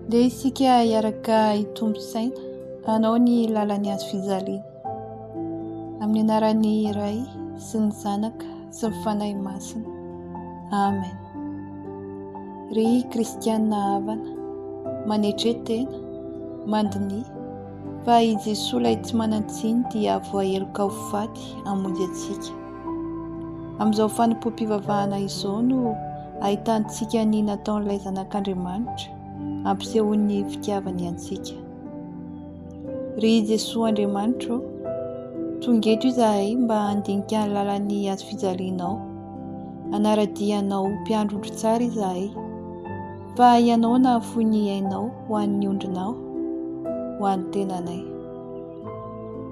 Dia isika hiaraka hitombo saina hanao ny Lalan'ny Hazofijaliana amin'ny anaran'ny Iray sy ny Zanaka sy ny Fanahy Masina. Amen. Ry kristianina havana, manetretena, mandinihy fa i Jesoa ilay tsy manan-tsiny dia voaheloka ho faty hamonjy antsika. Amin'izao fombam-pivavahana izao no ahitantsika ny nataon'ilay zanak'Andriamanitra ampisehoan'ny fitiavany antsika. Ry Jesoa Andriamanitra, tonga eto izahay mba handinika ny Lalan'ny Hazofijalianao, hanaradianao mpiandro raki-tsary izahay, fa ianao na foy ny ainao ho an'ny ondrinao, ho an'ny tenanay.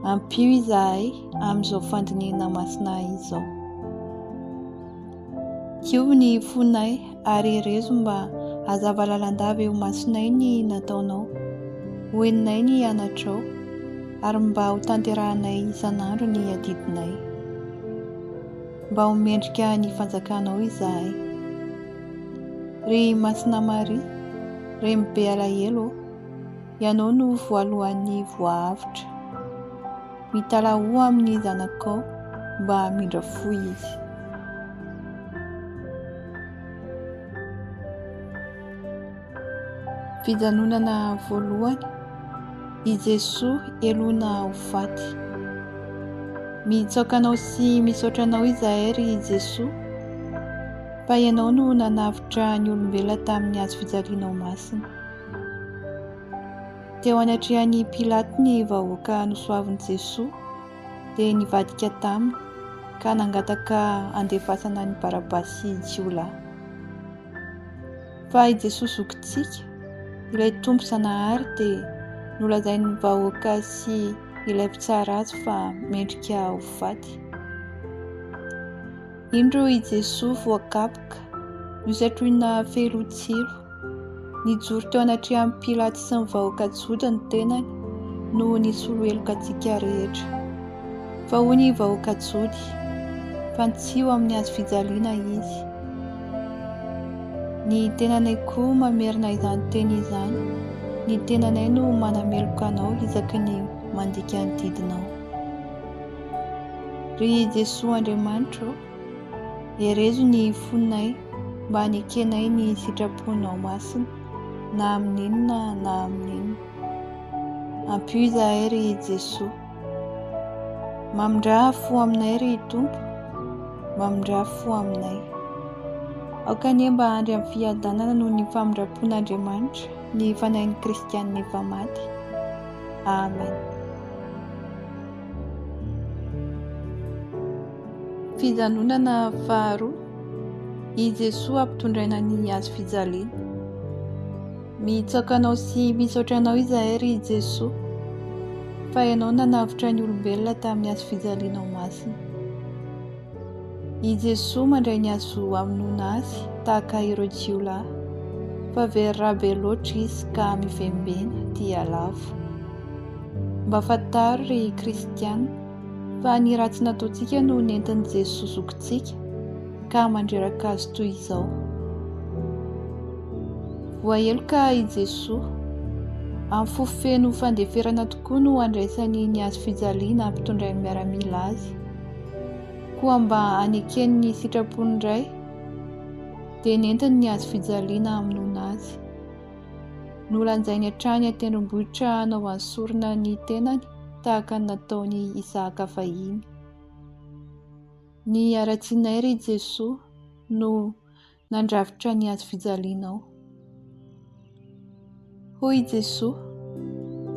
Ampio izahay amin'izao fandiniana masina izao. Kiovy ny fonay ary rezo mba hazava lalandava eo masonay ny nataonao, ho eninay ny anatrao, ary mba ho tanterahanay isan'andro ny adidinay. Mba ho mendrika ny fanjakanao izahay. Ry Masina Maria, Remy be alahelo, ianao no voalohan'ny voahavitra. Mitalaho amin'ny zanakao mba mindra fo izy. Fijanonana voalohany, i Jesoa elona ho faty. Mitsaokanao sy misaotranao izahay ry Jesoa, fa ianao no nanavitra ny olombelona tamin'ny hazofijalianao masina. Teo anatrehan'ny Pilaty ny vahoaka nosoavin'i Jesoa dia nivadika taminy ka nangataka andefasana ny Barabasy jiolahy. Fa i Jesoa zokintsika, ilay tompo zanahary dia nolazain'ny vahoaka sy ilay mpitsara azy fa mendrika ho faty. Indro i Jesoa voakapoka, nosatroina fehilotsilo, nijoro teo anatrehan'ny Pilaty sy ny vahoaka jody ny tenany no nisolo helokantsika rehetra. Fa hoy ny vahoaka jody, fantsiho amin'ny hazofijaliana izy. Ny tenanay koa mamerina izany teny izany, ny tenanay no manameloka anao isaky ny mandika ny didinao. Ry Jesoa Andriamanitra, herezo ny fonay mba hanekenay ny sitraponao masina, na amin'inona na amin'inona. Ampio izahay ry Jesoa. Mamindra fo aminay ry Tompo, mamindra fo aminay. Aoka anie mba handry amin'ny fiadanana noho ny famindrapon'Andriamanitra ny fanahin'ny kristianina efa maty. Amen. Fijanonana faharoa, i Jesoa ampitondraina ny hazofijaliana. Mitsaokanao sy misaotranao izahay ry Jesoa, fa ianao nanavitra ny olombelona tamin'ny hazofijalianao masina. I Jesoa mandray ny azo hamonoana azy tahaka ireo jiolahy, fa very rabe loatra izy ka mivembena dia lavo. Mba fantaro ry kristianina fa ny ratsy nataontsika no nentin'i Jesoa zokintsika ka mandreraka azy toy izao. Voaheloka i Jesoa, amin'ny fofeno fandeferana tokoa no andraisany ny hazofijaliana hampitondray miara-mila azy. Koa mba hanekeny ny sitrapony iray dia nentiny ny hazofijaliana hamonoana azy. Nolanjainy hatrany an-tendrombohitra hanaovany sorona ny tenany tahaka ny nataony Isaka fahiny. Ny haratsinay ry Jesoa no nandravitra ny hazofijalianao. Hoy Jesoa,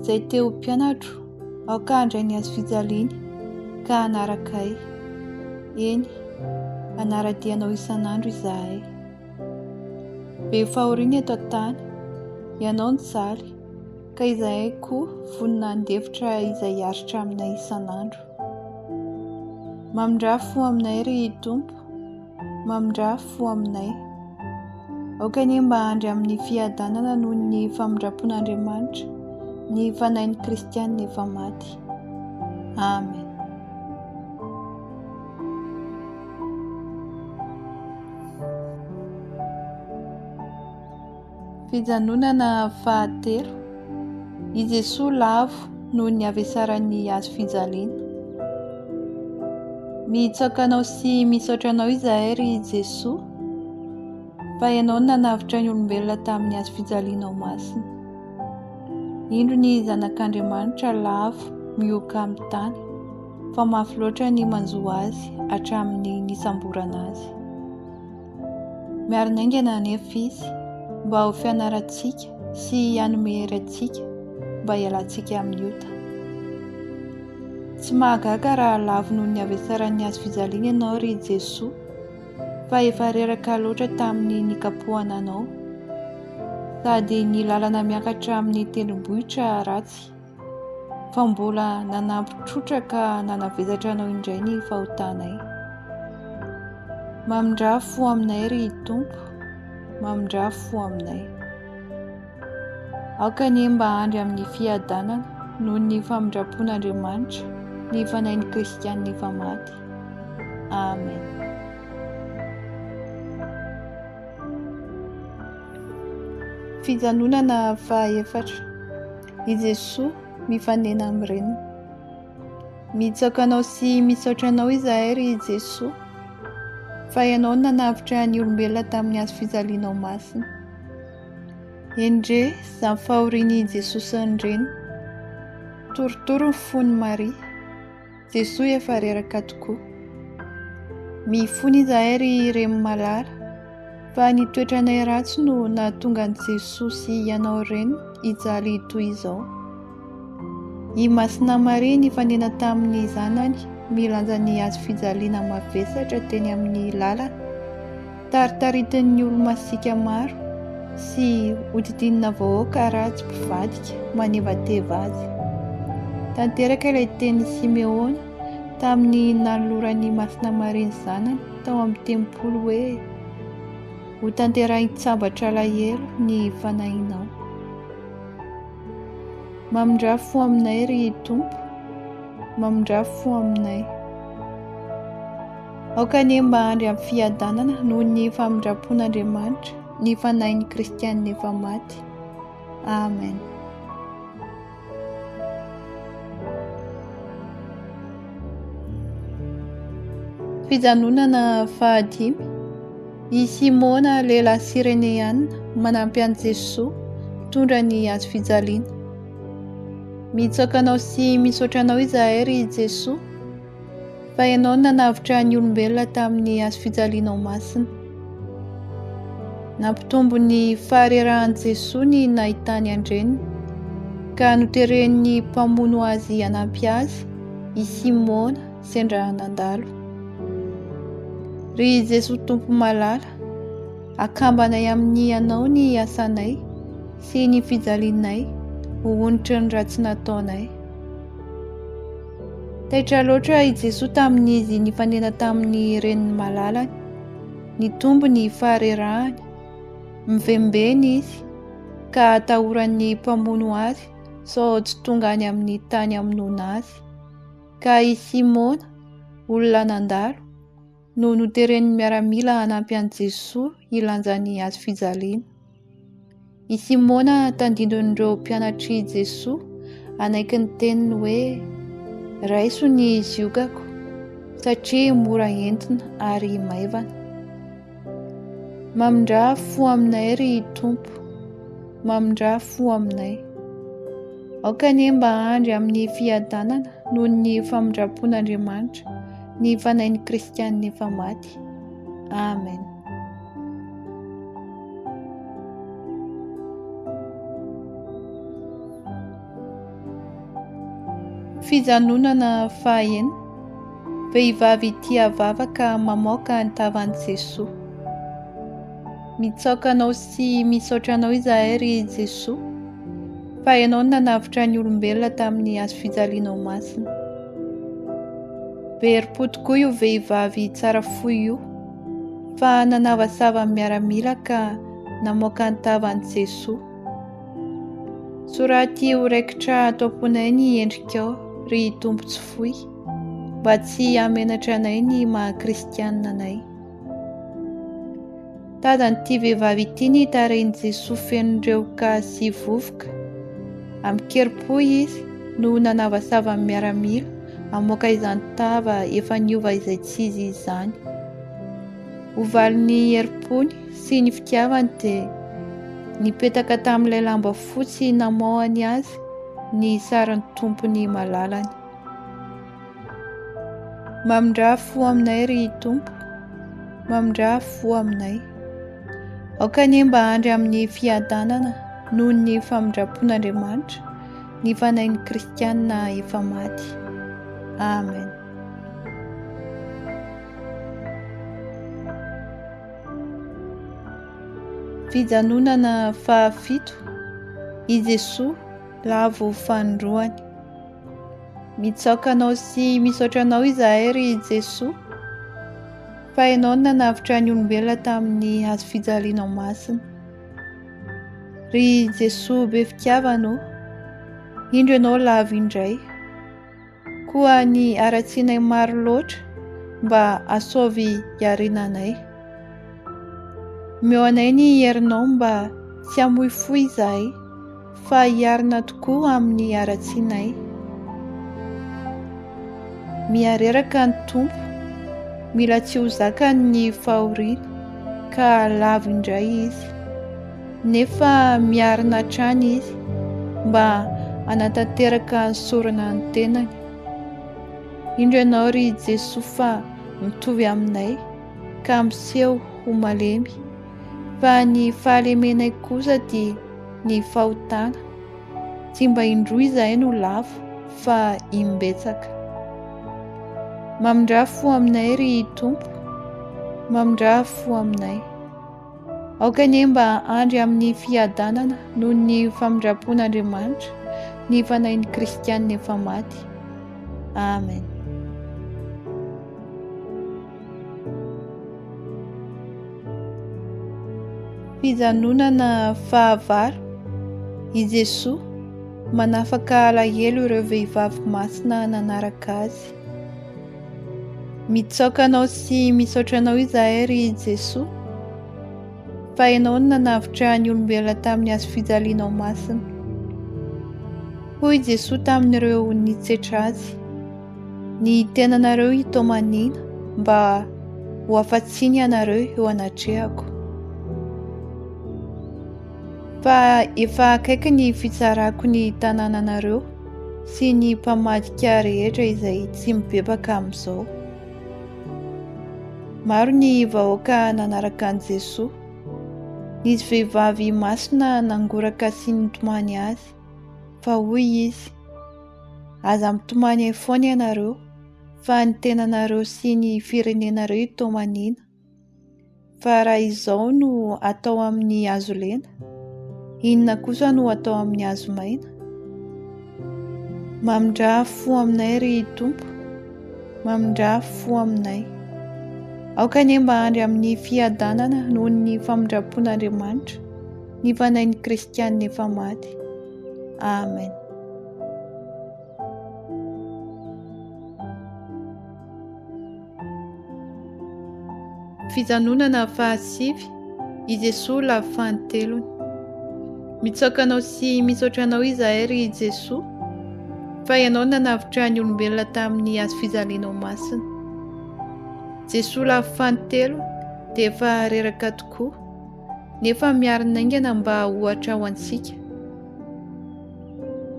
izay teo mpianatro, aoka handray ny hazofijaliana ka hanarakay. Eny, hanaradianao isan'andro izahay. Be fahoriana eto an-tany, ianao nijaly, ka izahay koa vonona handefitra izay aritra aminay isan'andro. Mamindra fo aminay ry Tompo, mamindra fo aminay. Aoka anie mba handry amin'ny fiadanana noho ny famindrapon'Andriamanitra ny fanahin'ny kristianina efa maty. Amen. Fijanonana fahatelo. I Jesoa lavo noho ny avesaran'ny hazofijaliana. Mitsakanao sy misaotra anao izahay ry Jesoa, fa ianao nanavitra ny olombelona tamin'ny hazofijaliana ao masina. Indro ny zanak'Andriamanitra lavo mioka amin'ny tany, fa mafy loatra ny manjoa azy hatramin'ny nisamborana azy. Miara-miaina anefa izy mba ho fianarantsika sy hanome hery antsika mba hialantsika amin'ny ota. Tsy mahagaga raha lavo noho ny avesaran'ny hazofijaliana ianao ry Jesoa, fa efa reraka loatra tamin'ny nikapohana anao, sady ny lalana miakatra amin'ny tendrombohitra ratsy, fa mbola nanampy trotra ka nanavezatra anao indray ny fahotanay. Mamindrafo aminay ry Tompo, mamindrafo aminay. Aoka ny mba handry amin'ny fiadanana noho ny famindrapon'Andriamanitra ny fanahin'ny Kristianina efa maty. Amen. Fijanonana fahaefatra. I Jesoa mifanena amin'ny reniny. Mitsakanao sy misaotra anao izahay ry Jesoa, fa ianao nanavitra ny olombelona tamin'ny hazofijaliana ao masina. Endre izany fahorian'i Jesoa sy ny reniny, torotoro ny fony Maria, Jesoa efa reraka tokoa. Mifony izahay ry reny malala, fa ny toetranay ratsy no nahatonga an'i Jesoa sy ianao reny hijaly toy izao. I masina Maria nifanena tamin'ny zanany milanja ny hazofijaliana mavesatra teny amin'ny lalana, taritaritin'ny olo-masika maro sy hodidinina vahoaka ratsy mpivadika manevateva azy. Tanteraka ilay teny Simeona tamin'ny nanoloran'ny masina Maria ny zanany tao amin'ny tempolo hoe: ho tanterahiny tsambatra alahelo ny fanahinao. Mamindrafo aminay ry Tompo, mamindrafo aminay. Aoka ny mba handry amin'ny fiadanana noho ny famindrapon'Andriamanitra ny fanahin'ny Kristianina efa maty. Amen. Fijanonana fahadimy. I Simona lehilahy Sireneana manampy an'i Jesoa mitondra ny hazofijaliana. Mitsakanao sy misaotra anao izahay ry Jesoa, fa ianao nanavitra ny olombelona tamin'ny hazofijaliana ao masina. Nampitombo ny faharerahan'i Jesoa ny nahitany andreniny, ka noteren'ny mpamono azy hanampy azy i Simona sendra nandalo. Ry Jesoa Tompo malala, akambanay amin'ny anao ny asanay sy ny fijalianay ho onitra ny ratsy nataonay. Taitra loatra i Jesoa tamin'izy nifanena tamin'ny reniny malalany, nitombo ny faharerahany, mivembeny izy ka atahoran'ny mpamono azy sao tsy tonga any amin'ny tany amonoana azy, ka i Simona olona nandalo no noteren'ny miaramila hanampy an'i Jesoa hilanja ny hazofijaliana. I Simona tandindon'ireo mpianatry Jesoa anaiky ny teniny hoe: raiso ny ziokako satria mora entina ary maivana. Mamindrafo aminay ry Tompo, mamindrafo aminay. Aoka ny mba handry amin'ny fiadanana noho ny famindrapon'Andriamanitra ny fanahin'ny Kristianina efa maty. Amen. Fijanonana fahaenina. Vehivavy tia vavaka mamoaka ny tavan'i Jesoa. Mitsakanao sy misaotra anao izahay ry Jesoa, fa ianao nanavitra ny olombelona tamin'ny hazofijaliana ao masina. Bery-po tokoa io vehivavy tsara foy io, fa nanavasava miaramila ka namoaka ny tavan'i Jesoa. Soraty ho raikitra atao amponay ny endrikao ry Tompo tsy foy, mba tsy hamenatra anay ny maha-Kristianina anay. Tazan'ity vehivavy ity ny tarehiny Jesoa fenon'ireo ka sy vovoka. Amin'ny keri-po izy no nanavasava amin'ny miaramila amoaka izany tava efa niova izay tsy izy izany. Ovalin'ny herim-pony sy ny fitiavany dia nipetaka tamin'ilay lamba fotsy namoahany azy ny sarin'ny tompony malalany. Mamindra fo aminay ry Tompo, mamindra fo aminay. Aoka anie mba handry amin'ny fiadanana noho ny famindrapon'Andriamanitra ny fanahin'ny kristianina efa maty. Amen. Fijanonana fahafito, i Jesoa lavo fanondroany. Mitsaokanao sy misaotra anao izahay ry Jesoa, fa ianao nanavitra ny olombelona tamin'ny hazofijaliana masina. Ry Jesoa be fitiavanao, indro ianao lavo indray, koa ny aratsianay maro loatra mba asaovy iarinanay. Meo anay ny herinao mba tsy hamoy fo izahay, fa hiarina tokoa amin'ny aratsianay. Miareraka ny Tompo, mila tsy ho zakany ny fahoriana, ka lavo indray izy. Nefa miarina hatrany izy mba hanatanteraka ny sorona ny tenany. Indro ianao ry Jesoa fa mitovy aminay ka miseho ho malemy, fa ny fahalemenay kosa dia ny fahotana, tsy mba indroa izahay no lavo fa imbetsaka. Mamindra fo aminay ry Tompo, mamindra fo aminay. Aoka anie mba handry amin'ny fiadanana noho ny famindrapon'Andriamanitra ny fanahin'ny kristianina efa maty. Amen. Fijanonana fahavalo, i Jesoa manafaka alahelo ireo vehivavy masina nanaraka azy. Mitsaokanao sy misaotra anao izahay ry Jesoa, fa ianao nanavitra ny olombelona tamin'ny hazofijaliana masina. Hoy Jesoa tamin'ireo nitsetra azy, ny tenanareo hitomanina mba ho afatsiny anareo eo anatrehako. Fa efa akaiky ny fitsarako ny tanànanareo sy ny mpamadika rehetra izay tsy mibebaka amin'izao. Maro ny vahoaka nanaraka an'i Jesoa, nisy vehivavy masina nangoraka sy nitomany azy, fa hoy izy, aza mitomany ay foana ianareo, fa ny tenanareo sy ny firenenareo hitomanina. Fa raha izao no atao amin'ny hazo lena, inona kosa no atao amin'ny hazo maina? Mamindra fo aminay ry Tompo, mamindra fo aminay. Aoka anie mba handry amin'ny fiadanana noho ny famindrapon'Andriamanitra ny fanahin'ny kristianina efa maty. Amen. Fijanonana fahasivy, i Jesoa lavo fahatelony. Mitsaokanao sy misaotra anao izahay ry Jesoa, fa ianao nanavitra ny olombelona tamin'ny hazofijaliana masina. Jesoa lavo fahantelo dia efa reraka tokoa, nefa miarina aingana mba ohatra ho antsika.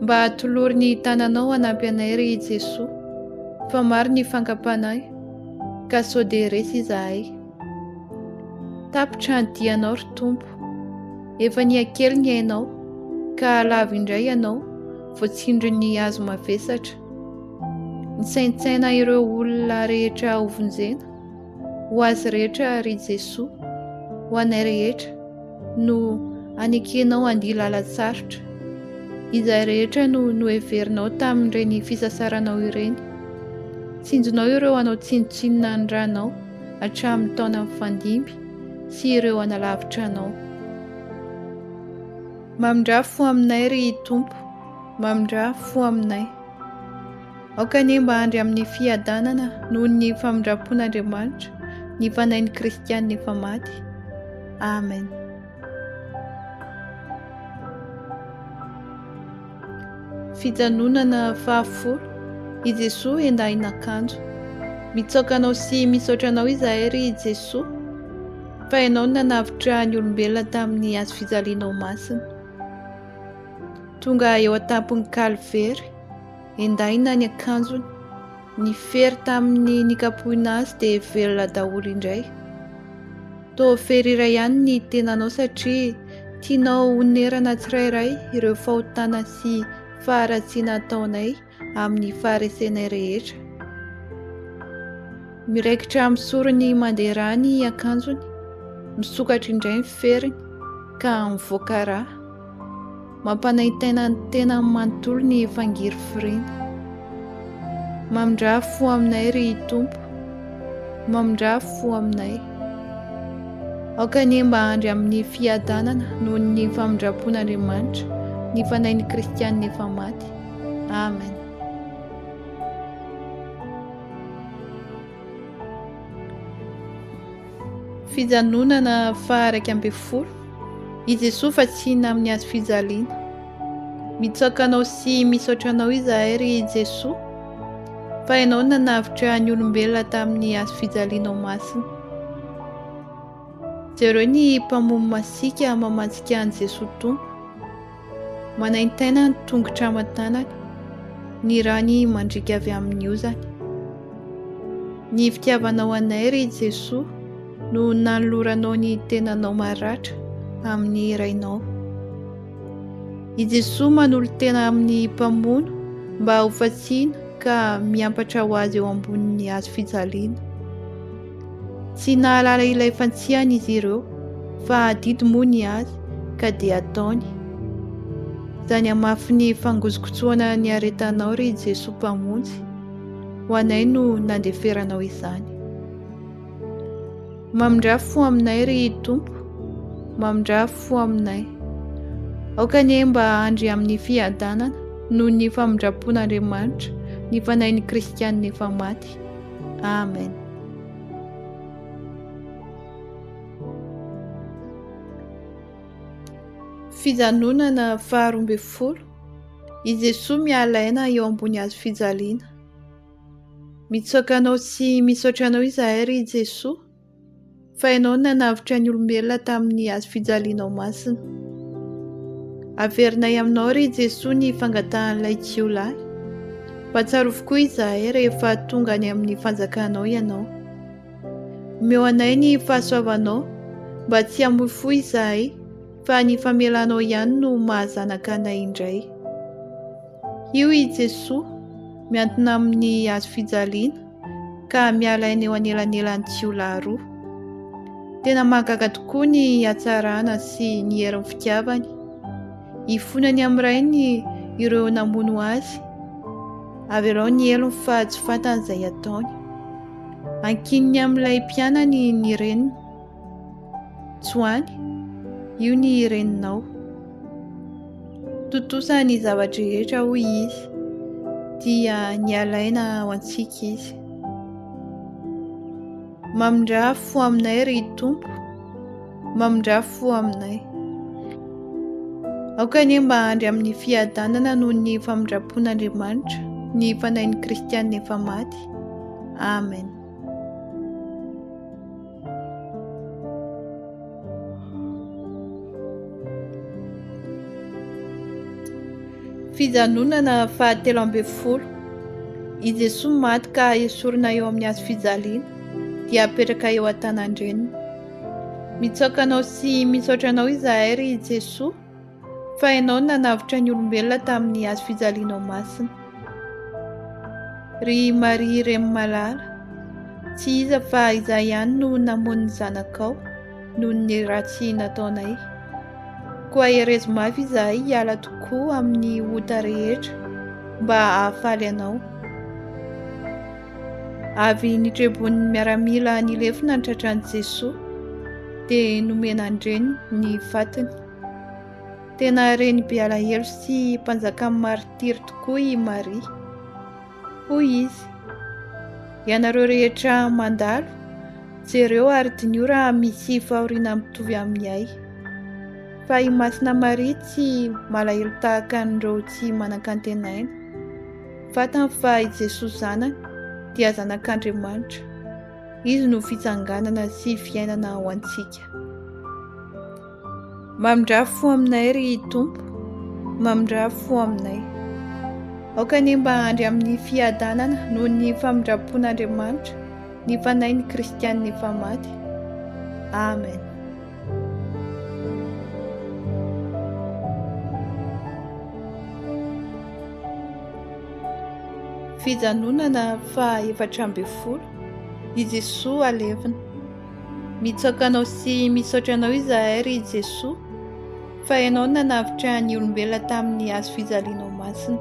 Mba atolory ny tananao hanampy anay ry Jesoa, fa maro ny fankapanay, ka sao dia resy izahay. Tapitra ny dianao ry Tompo, efa niakely ny ainao, ka lavo indray ianao voatsindry ny hazo mavesatra. Nisaintsaina ireo olona rehetra hovonjena, ho azy rehetra ry Jesoa, ho anay rehetra no anekenao handihy lalan-tsarotra. Izay rehetra no noheverinao tamin'ireny fisasaranao ireny. Tsinjonao ireo anao tsinontsinona ny ranao hatramin'ny taona mifandimby sy ireo analavitra anao. Mamindra fo aminay ry Tompo, mamindra fo aminay. Aoka anie mba handry amin'ny fiadanana noho ny famindrapon'Andriamanitra ny fanahin'ny kristianina efa maty. Amen. Fijanonana fahafolo. I Jesoa endahin'akanjo. Mitsoaka anao sy misaotra anao izahay ry Jesoa, fa ianao nanavitra ny olombelona tamin'ny hazo fijalianao masina. Tonga eo an-tampon'ny Kalvery, endahina ny akanjony, ny fery tamin'ny nikapohina azy dia velona daholo indray. Toa fery iray ihany ny tenanao satria tianao honerana tsirairay ireo fahotana sy faharatsiana ataonay amin'ny faharesenay rehetra. Miraikitra misorony mandeha ny akanjony, misokatra indray ny feriny ka mivoaka rà. Mampanaintaina ny tena manontolo ny fangiry firiana. Mamindra fo aminay ry Tompo, mamindra fo aminay. Aoka ny mba handry amin'ny fiadanana noho ny famindram-pon'Andriamanitra, ny fanain'ny Kristianina efa maty. Amen. Fijanonana faha 12. I Jesoa fatsiana amin'ny hazo fijaliana. Mitsoaka anao sy misaotra anao izahay ry Jesoa, fa ianao nanavitra ny olombelona tamin'ny hazo fijalianao masina. Jereo ny mpamono masika mamantsika an' Jesoa Tompo, manaintaina ny tongotra aman-tanany, ny rany mandrika avy amin'ny ozany. Ny fitiavanao anay ry Jesoa no nanoloranao ny tenanao maratra amin'ny rainao. I Jesoa manolo tena amin'ny mpamono mba ho fatsiana ka miampatra ho azy eo ambonin'ny hazo fijaliana. Tsy nahalala ilay fantsihana izy ireo, fa didy moa ny azy ka dia ataony. Izany hamafy ny fangozokotsoana ny aretanao ry Jesoa Mpamonjy, ho anay no nandeferanao izany. Mamindra fo aminay ry Tompo, mamindra fo aminay. Aoka ny mba handry amin'ny fiadanana noho ny famindram-pon'Andriamanitra, ny fanain'ny Kristianina efa maty. Amen. Fijanonana faha 12. I Jesoa mialaina eo ambony hazo fijaliana. Mitsoaka anao sy misaotra anao izahay ry Jesoa, fa ianao nanavitra ny olombelona tamin'ny hazo fijalianao masina. Averinay aminao ry Jesoa ny fangatahan'ilay jiolahy, mba tsarovokoa izahay rehefa tonga any amin'ny fanjakanao ianao. Omeo anay ny fahasoavanao, mba tsy hamoy fo izahay, fa ny famelanao ihany no mahazanaka anay indray. Io i Jesoa miantona amin'ny hazo fijaliana ka mialaina eo anelanelan'ny jiolahy roa. Tena mahagaga tokoa ny hatsarana sy ny herin'ny fitiavany. Ifonany amin'irainy ireo namono azy, avelao ny elony fa tsy fantany izay ataony. Ankininy amin'ilay mpianany ny reniny. Tsoany, io ny reninao. Totosa ny zavatra rehetra hoy izy, dia nialaina ho antsika izy. Mamindra fo aminay ry Tompo, mamindra fo aminay. Aoka ny mba handry amin'ny fiadanana noho ny famindram-pon'Andriamanitra, ny fanain'ny Kristianina efa maty. Amen. Fijanonana faha 13. I Jesoa maty ka esorina eo amin'ny hazo fijaliana, dia apetraka eo an-tanandreniny. Mitsoaka anao sy misaotra anao izahay ry Jesoa, fa ianao nanavitra ny olombelona tamin'ny hazo fijalianao masina. Ry Maria Remy malala, tsy iza fa izahay ihany no namono ny zanakao noho ny ratsy nataonay. Koa herezo mafy izahay hiala tokoa amin'ny ota rehetra mba hahafaly anao. Avy nitrebon'ny miaramila nilefina ny tratran'i Jesoa, dia nomena andreny ny fatiny. Tena reny be alahelo sy mpanjaka martiry tokoa i Maria. Hoy izy, ianareo rehetra mandalo, jereo ary diniora misy fahoriana mitovy amin'I, fa i masina Maria tsy malahelo tahaka an'ireo tsy manan-kantenaina, fatany fa i Jesoa zanany dia zanak'Andriamanitra. Izy no fitsanganana sy fiainana ho antsika. Mamindra fo aminay ry Tompo, mamindra fo aminay. Aoka ny mba handry amin'ny fiadanana noho ny famindrapon'Andriamanitra ny fanahin'ny Kristianina efa maty. Amen. Fijanonana fa 7 i Jesoa alevina. Mitsoaka anao sy misaotra anao izahay ry Jesoa, fa ianao nanavitra ny olombelona tamin'ny hazofijaliana masina.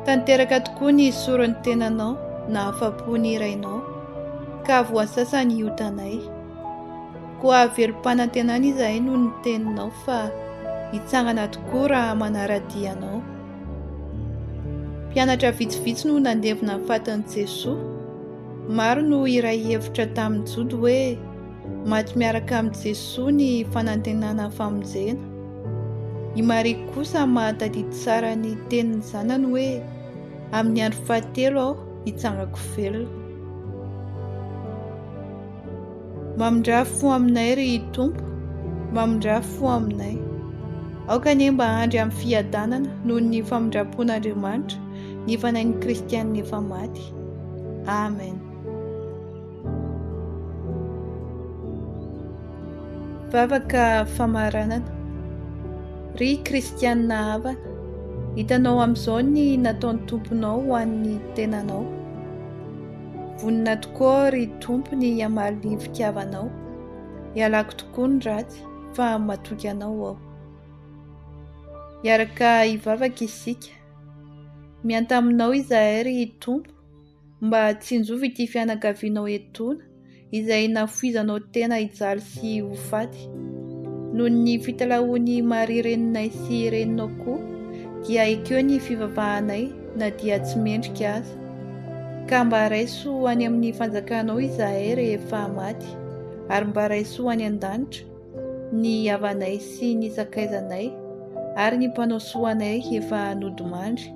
Tanteraka tokoa ny soron'ny tenanao na afa-po ny irainao, ka voasasany iotanay. Koa velom-panantenana izahay noho ny teninao, fa hitsangana tokoa raha manara-dianao. Mpianatra vitsivitsy no nandevina ny fatin'i Jesoa. Maro no iray hevitra tamin'ny jody hoe maty miaraka amin'i Jesoa ny fanantenana famonjena. I Maria kosa mahatadidy tsara ny tenin'ny zanany hoe amin'ny andro fahatelo aho hitsangako velona. Mamindra fo aminay ry Tompo, mamindra fo aminay. Aoka ny mba handry amin'ny fiadanana noho ny famindrapon'Andriamanitra ny fanahin'ny Kristianina efa maty. Amen. Vavaka famaranana. Ry Kristianina havana, hitanao amin'izao ny nataon'ny Tomponao ho an'ny tenanao. Vonina tokoa ry Tompo ny hamaly ny fitiavanao. Ialako tokoa ny ratsy, fa matoky anao aho. Iaraka hivavaka isika. Miantaminao izahay ry Tompo, mba tsy hinjovy ity fianakavianao etona izay nafoizanao tena hijaly sy ho faty. Noho ny fitalaon'ny Maria reninay sy reninao koa, dia ekeo ny fivavahanay na dia tsy mendrika aza. Ka mba raiso any amin'ny fanjakanao izahay rehefa maty, ary mba raiso any an-danitra ny havanay sy ny sakaizanay, ary ny mpanao soanay efa nodimandry,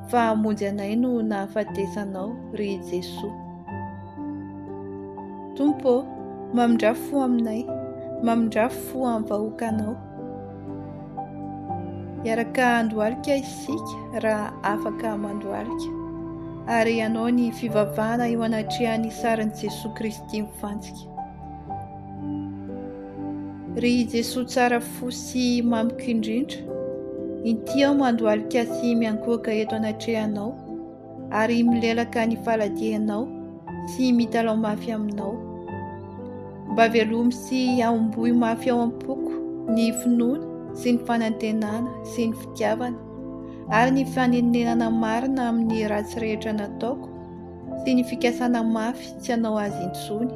fa hamonjy anay no nahafatesanao ry Jesoa. Tompo, mamindra fo aminay, mamindra fo amin'ny vahoakanao. Iaraka andohalika isika raha afaka mandohalika, ary ianao ny fivavahana eo anatrehan'ny sarin'i Jesoa Kristy mifantsika. Ry Jesoa tsara fo sy mamiko indrindra, inty aho mandohalika sy miankoaka eto anatrehanao, ary milelaka ny faladianao sy mitalao mafy aminao. Mba velomy sy aombohy mafy ao am-poko ny finoana sy ny fanantenana sy ny fitiavana, ary ny fanenenana marina amin'ny ratsy rehetra nataoko, sy ny fikasana mafy tsy hanao azy intsony.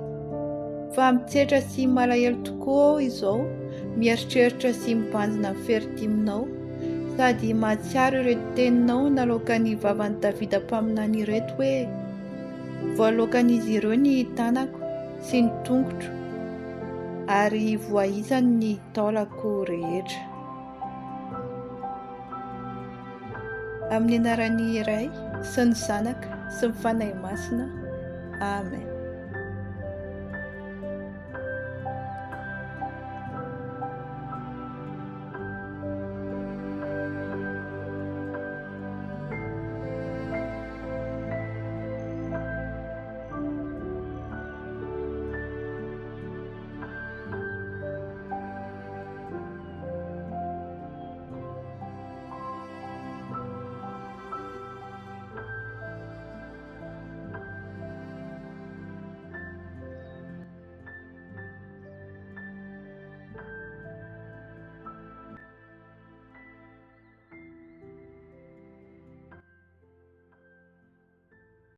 Fa mitsetra sy malahelo tokoa aho izao, mieritreritra sy mibanjina amin'ny feritiminao, sady mahatsiaro ireto teninao nalaoka ny vavan'i Davida mpaminany ireto hoe voalokan'izy ireo ny tanako sy ny tongotro, ary voaisany ny taolako rehetra. Amin'ny anaran'ny Iray sy ny Zanaka sy ny Fanahy Masina. Amen.